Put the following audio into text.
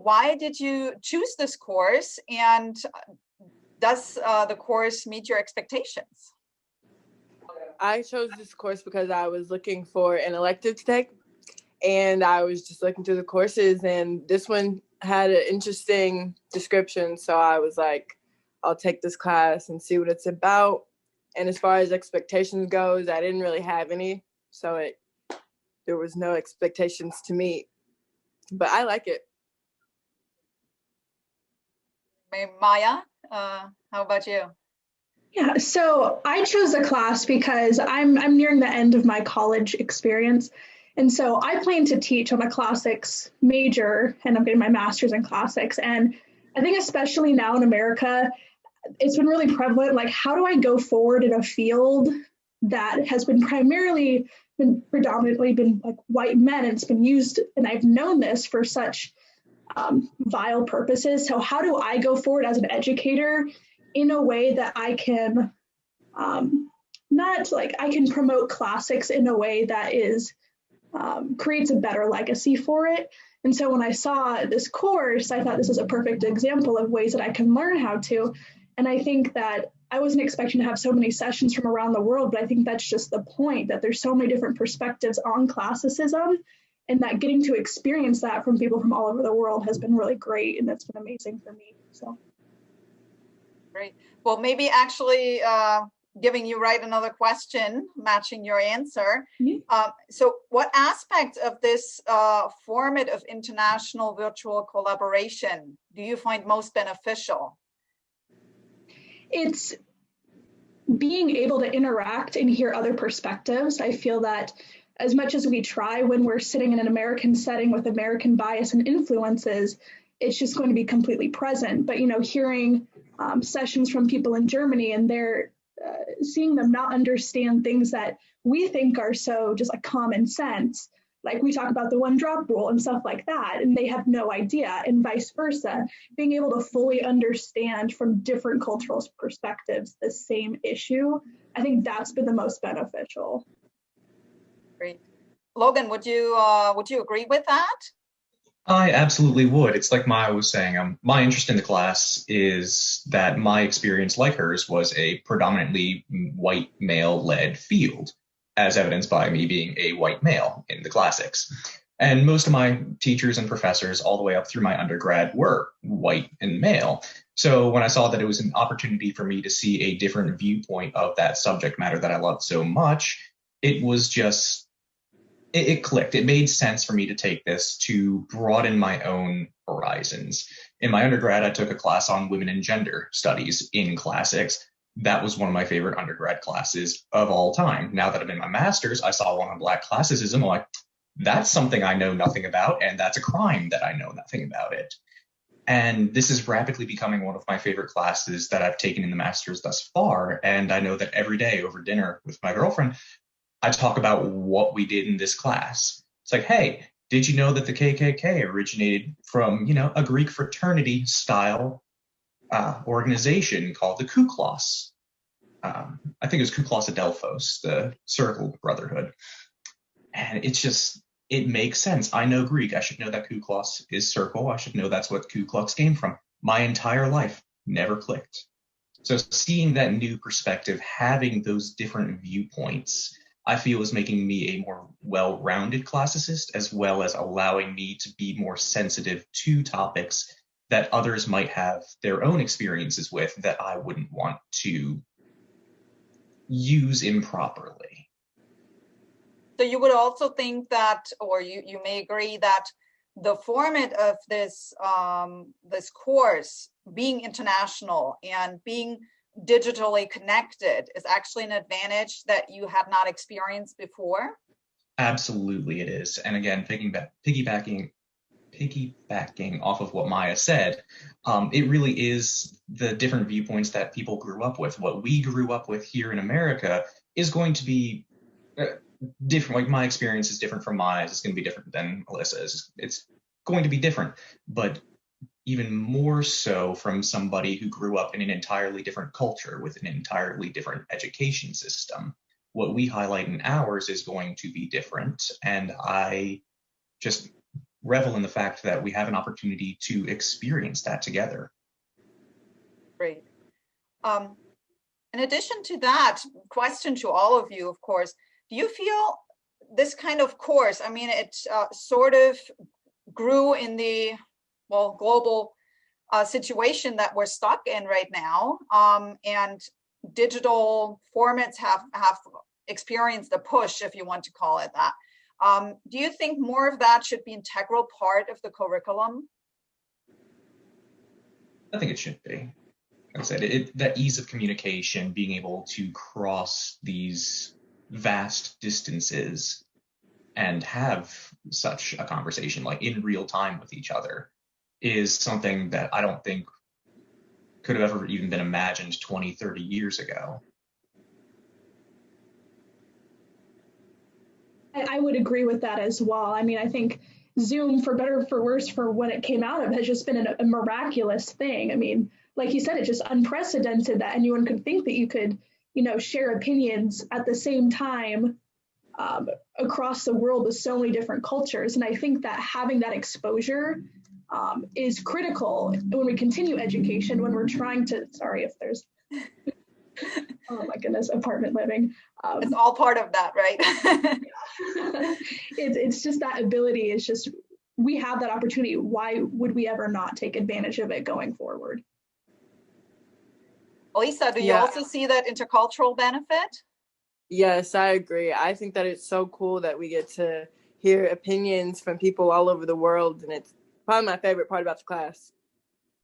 why did you choose this course, and does the course meet your expectations? I chose this course because I was looking for an elective to take, and I was just looking through the courses, and this one had an interesting description, so I was like, I'll take this class and see what it's about. And as far as expectations goes, I didn't really have any, so there was no expectations to meet, but I like it. Maya, how about you? Yeah, so I chose the class because I'm nearing the end of my college experience. And so I plan to teach on a classics major, and I'm getting my master's in classics. And I think especially now in America, it's been really prevalent, like, how do I go forward in a field that has been predominantly been like white men, and it's been used, and I've known this for such vile purposes. So how do I go forward as an educator in a way that I can I can promote classics in a way that is creates a better legacy for it. And so when I saw this course, I thought this is a perfect example of ways that I can learn how to. And I think that I wasn't expecting to have so many sessions from around the world, but I think that's just the point, that there's so many different perspectives on classicism, and that getting to experience that from people from all over the world has been really great, and that's been amazing for me. So great. Well, maybe actually giving you another question, matching your answer. Mm-hmm. So what aspect of this format of international virtual collaboration do you find most beneficial? It's being able to interact and hear other perspectives. I feel that as much as we try when we're sitting in an American setting with American bias and influences, it's just going to be completely present. But, hearing sessions from people in Germany, and they're seeing them not understand things that we think are so just like common sense, like we talk about the one drop rule and stuff like that, and they have no idea, and vice versa. Being able to fully understand from different cultural perspectives the same issue, I think that's been the most beneficial. Great. Logan, would you agree with that? I absolutely would. It's like Maya was saying, my interest in the class is that my experience, like hers, was a predominantly white male-led field, as evidenced by me being a white male in the classics. And most of my teachers and professors all the way up through my undergrad were white and male. So when I saw that it was an opportunity for me to see a different viewpoint of that subject matter that I loved so much, it was just, it clicked. It made sense for me to take this to broaden my own horizons. In my undergrad, I took a class on women and gender studies in classics. That was one of my favorite undergrad classes of all time. Now that I'm in my master's, I saw one on Black classicism. I'm like, that's something I know nothing about, and that's a crime that I know nothing about it. And this is rapidly becoming one of my favorite classes that I've taken in the master's thus far. And I know that every day over dinner with my girlfriend, I talk about what we did in this class. It's like, hey, did you know that the KKK originated from, a Greek fraternity style organization called the Ku Klux? I think it was Ku Klux Adelphos, the Circle Brotherhood. And it makes sense. I know Greek. I should know that Ku Klux is circle. I should know that's what Ku Klux came from. My entire life never clicked. So seeing that new perspective, having those different viewpoints, I feel is making me a more well-rounded classicist, as well as allowing me to be more sensitive to topics that others might have their own experiences with that I wouldn't want to use improperly. So you would also think that, or you may agree that the format of this this course, being international and being digitally connected, is actually an advantage that you have not experienced before? Absolutely it is. And again, piggybacking off of what Maya said, it really is the different viewpoints that people grew up with. What we grew up with here in America is going to be different. Like, my experience is different from Maya's. It's going to be different than Alyssa's. It's going to be different, but even more so from somebody who grew up in an entirely different culture with an entirely different education system. What we highlight in ours is going to be different. And I just revel in the fact that we have an opportunity to experience that together. Great. In addition to that, question to all of you, of course, do you feel this kind of course, I mean, it sort of grew in the, well, global situation that we're stuck in right now, and digital formats have experienced a push, if you want to call it that. Do you think more of that should be integral part of the curriculum? I think it should be. Like I said, that ease of communication, being able to cross these vast distances and have such a conversation like in real time with each other, is something that I don't think could have ever even been imagined 20, 30 years ago. I would agree with that as well. I mean, I think Zoom, for better or for worse, for when it came out of, has just been a miraculous thing. I mean, like you said, it's just unprecedented that anyone could think that you could, share opinions at the same time across the world with so many different cultures. And I think that having that exposure is critical when we continue education, when we're trying to, sorry if there's, oh my goodness, apartment living. It's all part of that, right? It's just that ability. It's just, we have that opportunity. Why would we ever not take advantage of it going forward? Lisa, do you also see that intercultural benefit? Yes, I agree. I think that it's so cool that we get to hear opinions from people all over the world, and it's probably my favorite part about the class.